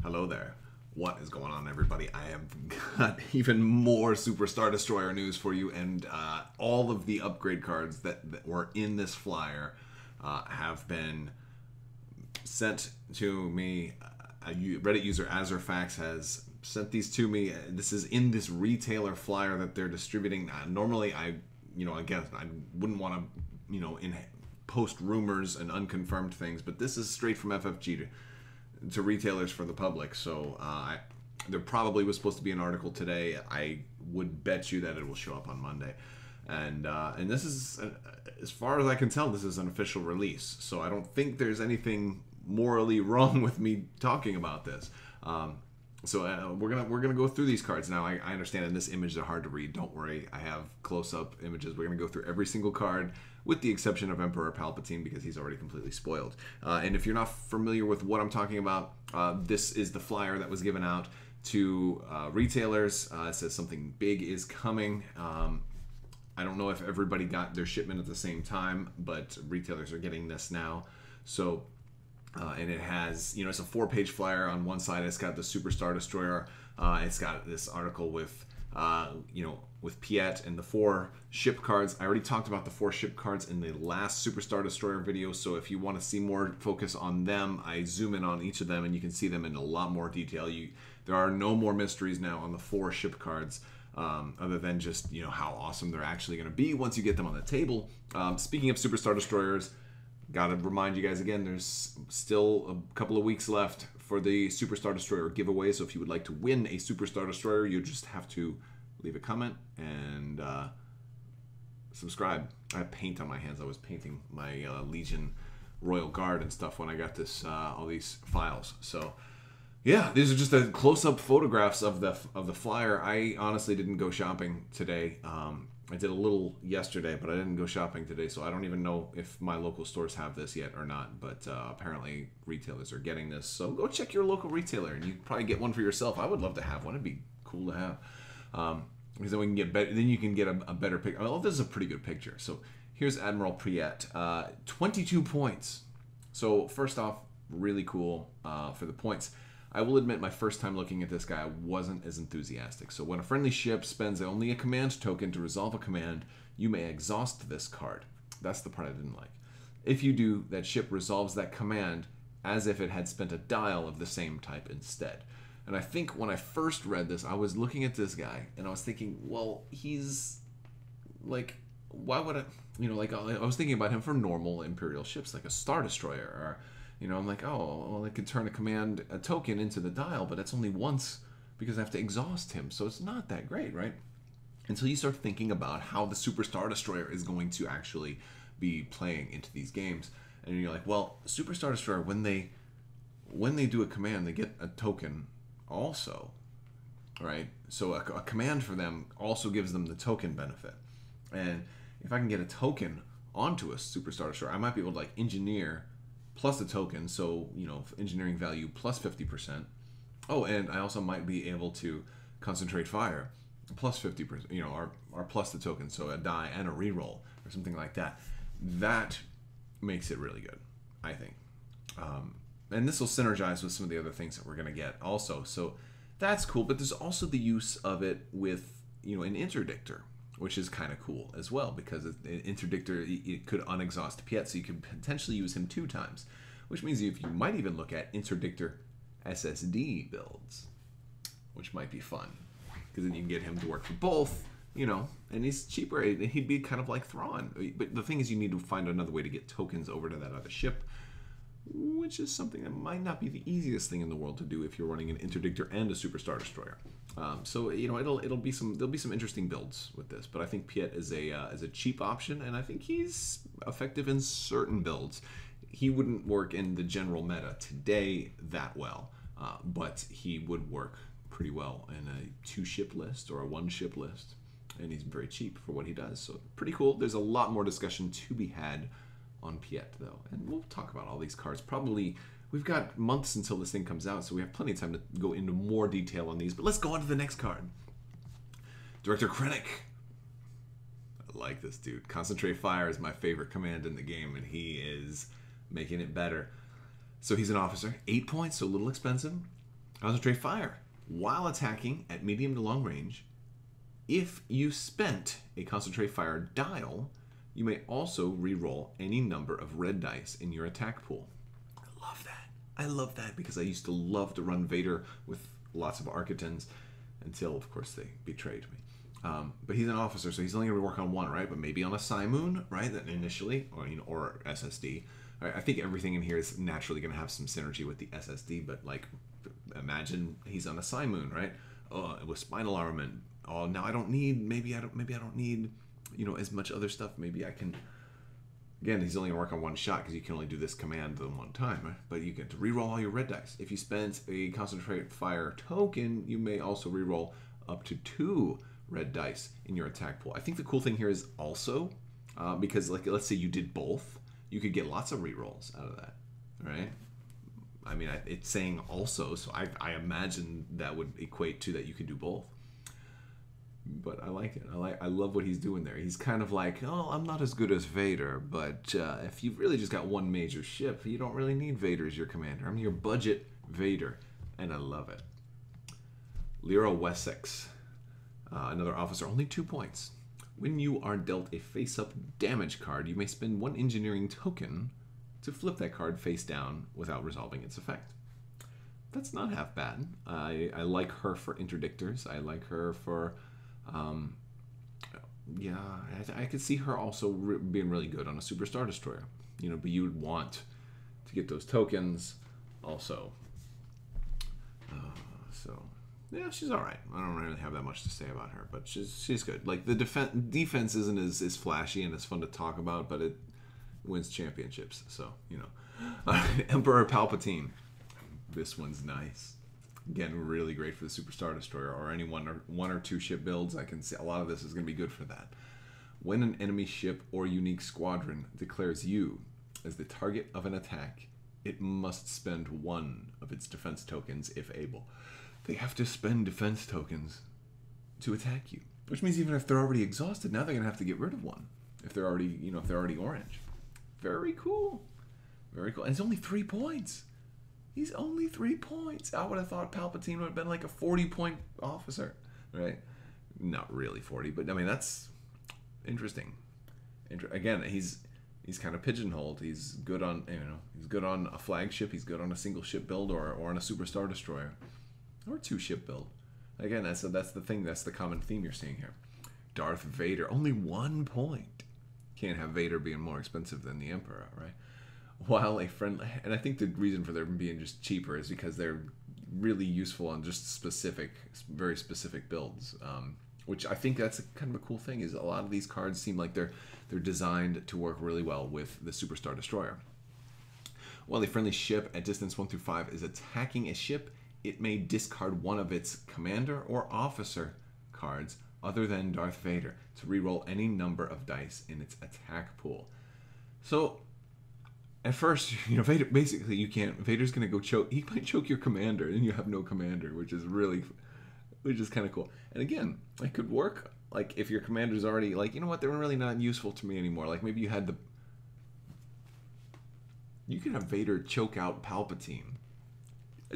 Hello there. What is going on, everybody? I have got even more Superstar Destroyer news for you, and all of the upgrade cards that were in this flyer have been sent to me. Reddit user Azurphax has sent these to me. This is in this retailer flyer that they're distributing. Normally, I guess I wouldn't want to, post rumors and unconfirmed things, but this is straight from FFG to retailers for the public. So there probably was supposed to be an article today. I would bet you that it will show up on Monday. And this is, as far as I can tell, this is an official release. So I don't think there's anything morally wrong with me talking about this. So we're gonna go through these cards now. I understand in this image they're hard to read. Don't worry, I have close-up images. We're gonna go through every single card, with the exception of Emperor Palpatine, because he's already completely spoiled. And if you're not familiar with what I'm talking about, this is the flyer that was given out to retailers. It says something big is coming. I don't know if everybody got their shipment at the same time, but retailers are getting this now. So. And it has, it's a 4-page flyer. On one side, it's got the Superstar Destroyer. It's got this article with, with Piett and the 4 ship cards. I already talked about the 4 ship cards in the last Superstar Destroyer video. So if you want to see more focus on them, I zoom in on each of them, and you can see them in a lot more detail. There are no more mysteries now on the 4 ship cards, other than just, how awesome they're actually going to be once you get them on the table. Speaking of Superstar Destroyers, gotta remind you guys again, there's still a couple of weeks left for the Superstar Destroyer giveaway. So if you would like to win a Superstar Destroyer, you just have to leave a comment and subscribe. I have paint on my hands. I was painting my Legion Royal Guard and stuff when I got this all these files. So yeah, these are just the close-up photographs of the flyer. I honestly didn't go shopping today. I did a little yesterday, but I didn't go shopping today, so I don't even know if my local stores have this yet or not. But apparently retailers are getting this, so go check your local retailer, and you can probably get one for yourself. I would love to have one; it'd be cool to have, because then we can get better. Then you can get a better picture. Oh, this is a pretty good picture. So here's Admiral Piett, 22 points. So first off, really cool for the points. I will admit, my first time looking at this guy, I wasn't as enthusiastic. So when a friendly ship spends only a command token to resolve a command, you may exhaust this card. That's the part I didn't like. If you do, that ship resolves that command as if it had spent a dial of the same type instead. And I think when I first read this, I was looking at this guy, and I was thinking, well, he's like, why would I, I was thinking about him for normal Imperial ships, like a Star Destroyer, or I'm like, oh, well, I could turn a token into the dial, but it's only once because I have to exhaust him. So it's not that great, right? Until you start thinking about how the Superstar Destroyer is going to actually be playing into these games. And you're like, well, Superstar Destroyer, when they do a command, they get a token also, right? So a command for them also gives them the token benefit. And if I can get a token onto a Superstar Destroyer, I might be able to engineer plus a token, so engineering value plus 50%. Oh, and I also might be able to concentrate fire plus 50%, or plus the token, so a die and a reroll or something like that. That makes it really good, I think. And this will synergize with some of the other things that we're going to get also. So that's cool, but there's also the use of it with an interdictor, which is kind of cool as well, because an interdictor, it could unexhaust Piett, so you could potentially use him 2 times, which means you might even look at interdictor SSD builds, which might be fun, because then you can get him to work for both, and he's cheaper. He'd be kind of like Thrawn. But the thing is, you need to find another way to get tokens over to that other ship, which is something that might not be the easiest thing in the world to do if you're running an interdictor and a Superstar Destroyer. So there'll be some interesting builds with this, but I think Piett is a cheap option, and I think he's effective in certain builds. He wouldn't work in the general meta today that well, but he would work pretty well in a 2-ship list or a 1-ship list, and he's very cheap for what he does. So pretty cool. There's a lot more discussion to be had on Piett, though, and we'll talk about all these cards. Probably, we've got months until this thing comes out, so we have plenty of time to go into more detail on these, but let's go on to the next card. Director Krennic. I like this dude. Concentrate Fire is my favorite command in the game, and he is making it better. So he's an officer. 8 points, so a little expensive. Concentrate fire. While attacking at medium to long range, if you spent a concentrate fire dial, you may also re-roll any number of red dice in your attack pool. I love that. I love that because I used to love to run Vader with lots of Architans until, of course, they betrayed me. But he's an officer, so he's only going to work on one, right? But maybe on a Simoon, right? That initially, or or SSD. I think everything in here is naturally going to have some synergy with the SSD. But like, imagine he's on a Simoon, right? With spinal armament. Oh, now I don't need. Maybe I don't need, as much other stuff. Maybe I can. Again, he's only going to work on one shot because you can only do this command the one time, right? But you get to reroll all your red dice. If you spend a concentrate fire token, you may also reroll up to 2 red dice in your attack pool. I think the cool thing here is also, because like let's say you did both, you could get lots of rerolls out of that, right? I mean, it's saying also, so I imagine that would equate to that you could do both. But I like it. I love what he's doing there. He's kind of like, oh, I'm not as good as Vader, but if you've really just got one major ship, you don't really need Vader as your commander. I'm your budget Vader, and I love it. Lyra Wessex, another officer, only 2 points. When you are dealt a face-up damage card, you may spend 1 engineering token to flip that card face down without resolving its effect. That's not half bad. I like her for interdictors. I like her for... yeah, I could see her also being really good on a Super Star Destroyer. But you would want to get those tokens also. So, yeah, she's all right. I don't really have that much to say about her, but she's good. Like, the defense isn't as flashy and as fun to talk about, but it wins championships. So, Emperor Palpatine. This one's nice. Again, really great for the Super Star Destroyer or any one or two ship builds. I can see a lot of this is going to be good for that. When an enemy ship or unique squadron declares you as the target of an attack, it must spend 1 of its defense tokens if able. They have to spend defense tokens to attack you, which means even if they're already exhausted, now they're going to have to get rid of 1 if they're already, if they're already orange. Very cool. Very cool. And it's only 3 points. He's only 3 points. I would have thought Palpatine would have been like a 40-point officer, right? Not really 40, but I mean that's interesting. Again, he's kind of pigeonholed. He's good on he's good on a flagship. He's good on a single ship build or on a Super Star Destroyer, or 2 ship build. Again, that's the thing. That's the common theme you're seeing here. Darth Vader, only 1 point. Can't have Vader being more expensive than the Emperor, right? While a friendly, and I think the reason for them being just cheaper is because they're really useful on just very specific builds, which I think that's kind of a cool thing. Is a lot of these cards seem like they're designed to work really well with the Super Star Destroyer. While a friendly ship at distance 1 through 5 is attacking a ship, it may discard 1 of its commander or officer cards other than Darth Vader to reroll any number of dice in its attack pool. So at first, Vader, basically you can't. Vader's gonna go choke. He might choke your commander, and you have no commander, which is kind of cool. And again, it could work. Like if your commander's already like, they're really not useful to me anymore. Like maybe you could have Vader choke out Palpatine.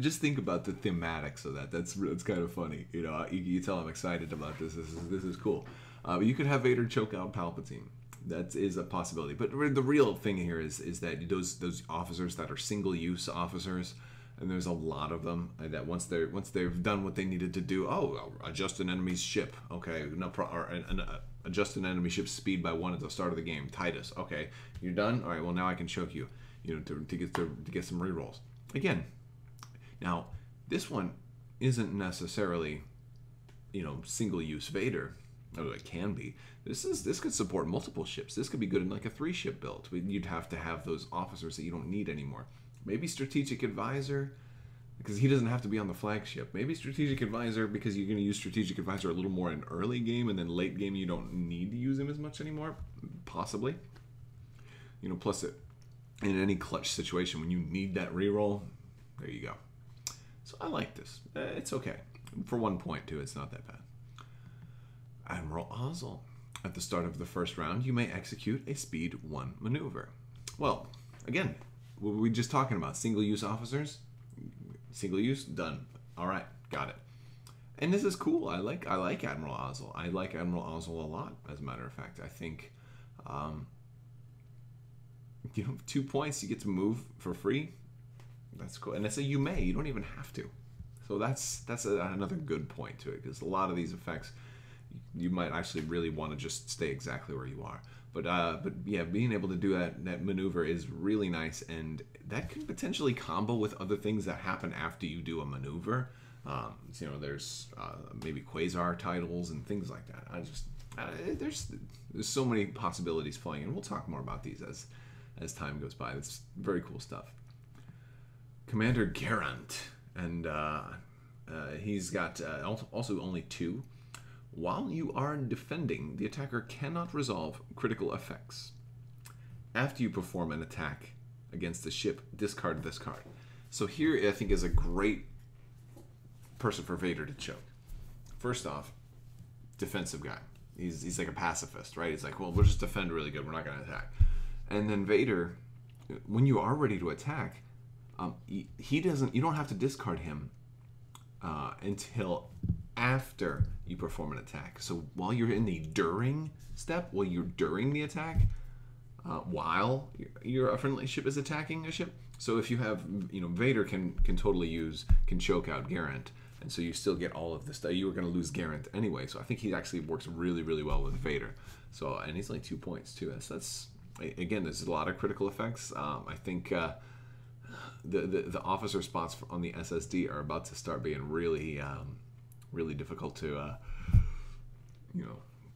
Just think about the thematics of that. That's kind of funny. You tell I'm excited about this. This is cool. But you could have Vader choke out Palpatine. That is a possibility. But the real thing here is that those officers that are single-use officers, and there's a lot of them, that once they've done what they needed to do, adjust an enemy's ship. Okay, adjust an enemy ship's speed by 1 at the start of the game. Titus. Okay, you're done. All right. Well, now I can choke you. To get some rerolls. Again, now this one isn't necessarily, single-use Vader. Oh, it can be. This could support multiple ships. This could be good in like a 3-ship build. You'd have to have those officers that you don't need anymore. Maybe Strategic Advisor, because he doesn't have to be on the flagship. Maybe Strategic Advisor, because you're going to use Strategic Advisor a little more in early game, and then late game you don't need to use him as much anymore. Possibly. Plus in any clutch situation when you need that reroll, there you go. So I like this. It's okay. For 1 point too, it's not that bad. Admiral Ozzel. At the start of the first round, you may execute a Speed 1 maneuver. Well, again, what were we just talking about? Single-use officers? Single-use? Done. All right, got it. And this is cool. I like Admiral Ozzel. I like Admiral Ozzel a lot, as a matter of fact. I think, 2 points, you get to move for free. That's cool. And it's a you may. You don't even have to. So that's another good point to it, because a lot of these effects, you might actually really want to just stay exactly where you are. But yeah, being able to do that maneuver is really nice, and that could potentially combo with other things that happen after you do a maneuver. There's maybe quasar titles and things like that. There's so many possibilities playing, and we'll talk more about these as time goes by. It's very cool stuff. Commander Garand, and he's got also only 2. While you are defending, the attacker cannot resolve critical effects. After you perform an attack against the ship, discard this card. So here, I think, is a great person for Vader to choke. First off, defensive guy. He's like a pacifist, right? He's like, well, we'll just defend really good. We're not going to attack. And then Vader, when you are ready to attack, he doesn't. You don't have to discard him until after you perform an attack. So while you're in the during step, while you're during the attack, while your friendly ship is attacking a ship. So if you have, Vader can totally can choke out Garand, and so you still get all of this stuff. You were going to lose Garand anyway, so I think he actually works really, really well with Vader. So, and he's only 2 points too. That's again, there's a lot of critical effects. I think the officer spots on the SSD are about to start being really really difficult to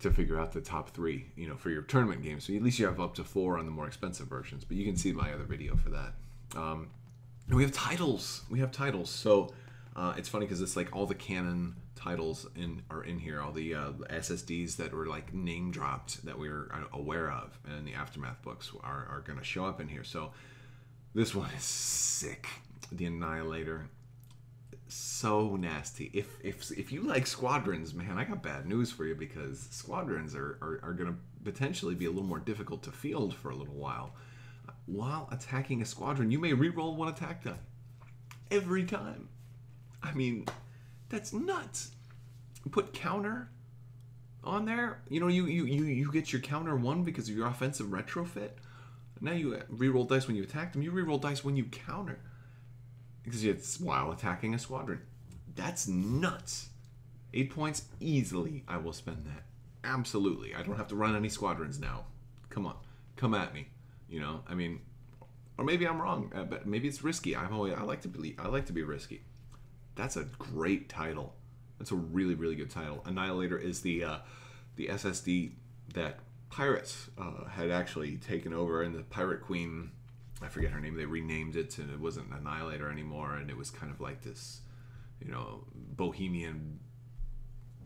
to figure out the top 3 for your tournament games. So at least you have up to 4 on the more expensive versions, but you can see my other video for that. And we have titles. So it's funny because it's like all the canon titles are in here, all the SSDs that were like name dropped that we were aware of, and the Aftermath books are going to show up in here. So this one is sick. The Annihilator, so nasty. If you like squadrons, man, I got bad news for you, because squadrons are going to potentially be a little more difficult to field for a little while. While attacking a squadron, you may reroll 1 attack die every time. I mean, that's nuts. Put counter on there. You get your counter 1 because of your offensive retrofit. Now you reroll dice when you attack them. You reroll dice when you counter, because it's while attacking a squadron. That's nuts. 8 points easily. I will spend that. Absolutely. I don't have to run any squadrons now. Come on, come at me. I mean, or maybe I'm wrong, but maybe it's risky. I like to be risky. That's a great title. That's a really, really good title. Annihilator is the SSD that pirates had actually taken over, and the Pirate Queen, I forget her name, they renamed it, and it wasn't Annihilator anymore, and it was kind of like this, bohemian,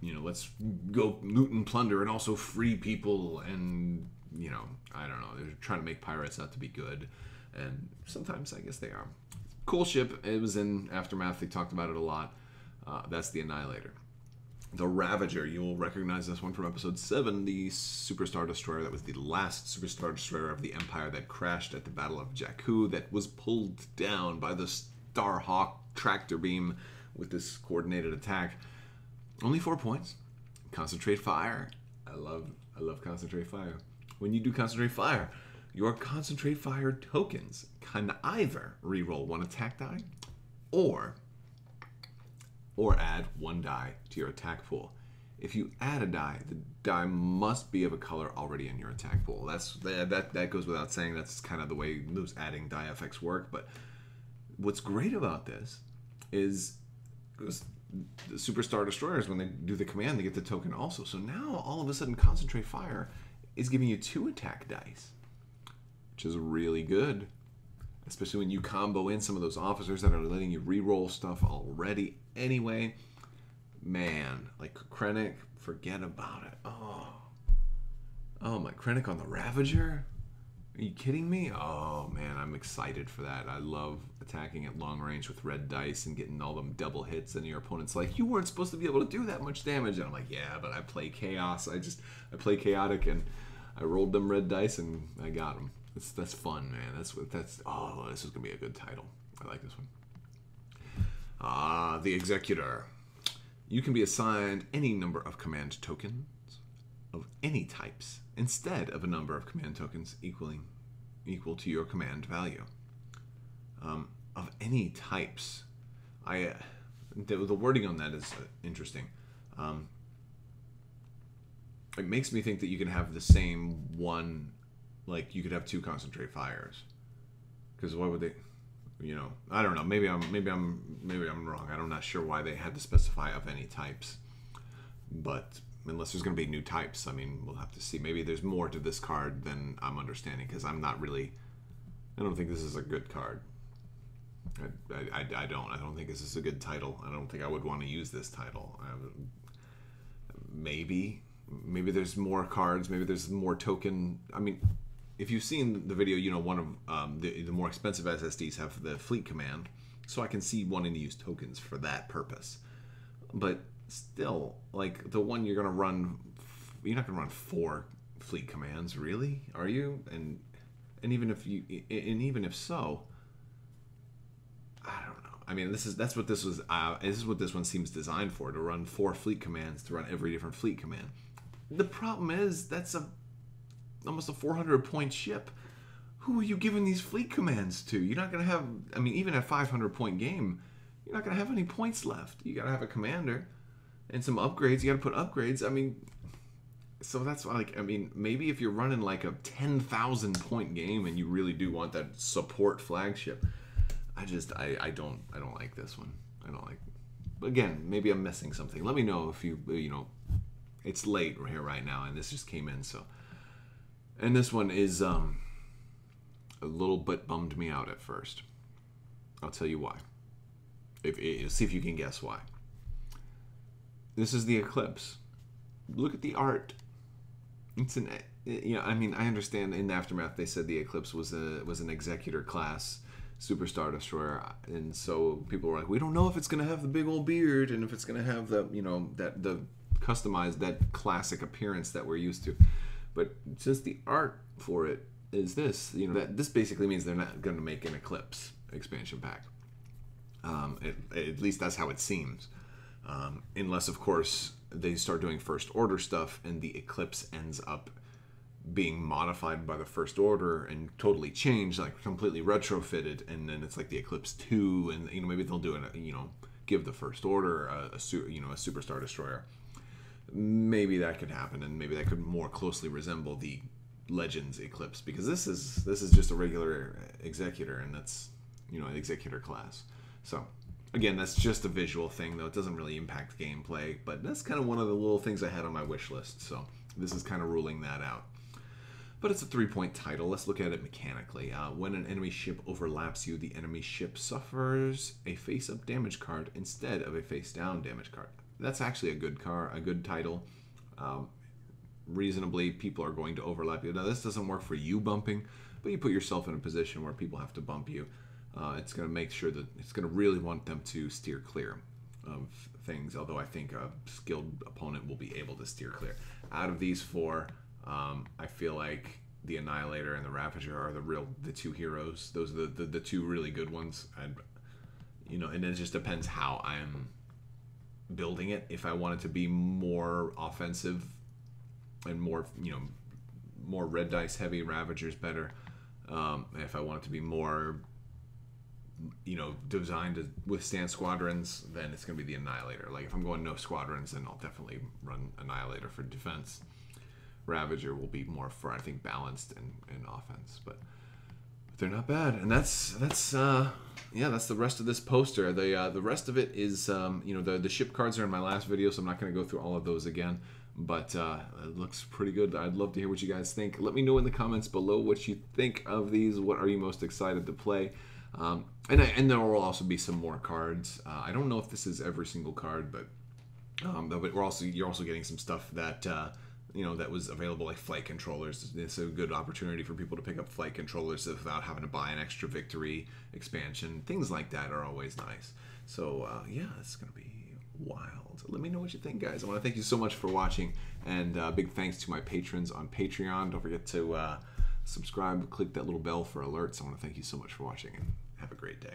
let's go loot and plunder and also free people, and, I don't know, they're trying to make pirates out to be good, and sometimes I guess they are. Cool ship. It was in Aftermath. They talked about it a lot. That's the Annihilator. The Ravager. You will recognize this one from episode 7, the Superstar Destroyer. That was the last Superstar Destroyer of the Empire that crashed at the Battle of Jakku, that was pulled down by the Starhawk tractor beam with this coordinated attack. Only 4 points. Concentrate Fire. I love Concentrate Fire. When you do Concentrate Fire, your Concentrate Fire tokens can either reroll 1 attack die or add 1 die to your attack pool. If you add a die, the die must be of a color already in your attack pool. That goes without saying. That's kind of the way those adding die effects work. But what's great about this is the Superstar Destroyers, when they do the command, they get the token also. So now all of a sudden Concentrate Fire is giving you 2 attack dice, which is really good, especially when you combo in some of those officers that are letting you reroll stuff already anyway. Man, like Krennic, forget about it. Oh my, Krennic on the Ravager? Are you kidding me? Oh man, I'm excited for that. I love attacking at long range with red dice and getting all them double hits, and your opponent's like, you weren't supposed to be able to do that much damage. And I'm like, yeah, but I play Chaos. I play Chaotic, and I rolled them red dice and I got them. That's fun, man. This is gonna be a good title. I like this one. The Executor. You can be assigned any number of command tokens of any types instead of a number of command tokens equal to your command value. Of any types. The wording on that is interesting. It makes me think that you can have the same one, like you could have 2 concentrate fires. Because why would they? You know, I don't know. Maybe I'm wrong. I'm not sure why they had to specify of any types. But unless there's going to be new types, I mean, we'll have to see. Maybe there's more to this card than I'm understanding. Because I'm not really. I don't think this is a good card. I don't think this is a good title. I don't think I would want to use this title. Maybe there's more cards. Maybe there's more token. I mean, if you've seen the video, you know one of the more expensive SSDs have the fleet command, so I can see wanting to use tokens for that purpose. But still, like the one you're gonna run, you're not gonna run 4 fleet commands, really, are you? And even if so, I don't know. I mean, this is what this one seems designed for, to run 4 fleet commands, to run every different fleet command. The problem is that's almost a 400-point ship. Who are you giving these fleet commands to? You're not going to have, I mean, even a 500-point game, you're not going to have any points left. You got to have a commander and some upgrades. You got to put upgrades. I mean, so that's like, I mean, maybe if you're running like a 10,000-point game and you really do want that support flagship, I don't like this one. I don't like. Again, maybe I'm missing something. Let me know if you know. It's late here right now, and this just came in. So, and this one is a little bit bummed me out at first. I'll tell you why. See if you can guess why. This is the Eclipse. Look at the art. It's an, you know, I mean, I understand in the aftermath they said the Eclipse was an Executor class Superstar Destroyer, and so people were like, we don't know if it's going to have the big old beard and if it's going to have the, you know, the customized, that classic appearance that we're used to. But since the art for it is this, you know, this basically means they're not going to make an Eclipse expansion pack. At least that's how it seems. Unless, of course, they start doing First Order stuff and the Eclipse ends up being modified by the First Order and totally changed, like completely retrofitted, and then it's like the Eclipse 2, and you know, maybe they'll do it, you know, give the First Order a Superstar Destroyer. Maybe that could happen, and maybe that could more closely resemble the Legends Eclipse, because this is just a regular Executor, and that's, you know, an Executor class. So again, that's just a visual thing, though. It doesn't really impact gameplay, but that's kind of one of the little things I had on my wish list, so this is kind of ruling that out. But it's a 3-point title. Let's look at it mechanically. When an enemy ship overlaps you, the enemy ship suffers a face-up damage card instead of a face-down damage card. That's actually a good title. Reasonably, people are going to overlap you. Now, this doesn't work for you bumping, but you put yourself in a position where people have to bump you. It's going to make sure that it's going to really want them to steer clear of things, although I think a skilled opponent will be able to steer clear. Out of these 4, I feel like the Annihilator and the Ravager are the 2 heroes. Those are the 2 really good ones. You know, and it just depends how I'm building it. If I want it to be more offensive and more, you know, more red dice heavy, Ravager's better. If I want it to be more, you know, designed to withstand squadrons, then it's going to be the Annihilator. Like if I'm going no squadrons, then I'll definitely run Annihilator for defense. Ravager will be more for, I think, balanced and offense, but they're not bad. And that's yeah, that's the rest of this poster. The rest of it is you know, the ship cards are in my last video, so I'm not going to go through all of those again, but it looks pretty good. I'd love to hear what you guys think. Let me know in the comments below what you think of these. What are you most excited to play? And there will also be some more cards. I don't know if this is every single card, but you're also getting some stuff that you know, that was available, like flight controllers. It's a good opportunity for people to pick up flight controllers without having to buy an extra victory expansion. Things like that are always nice. So yeah, it's gonna be wild. Let me know what you think, guys. I want to thank you so much for watching, and big thanks to my patrons on Patreon. Don't forget to subscribe, click that little bell for alerts. I want to thank you so much for watching, and have a great day.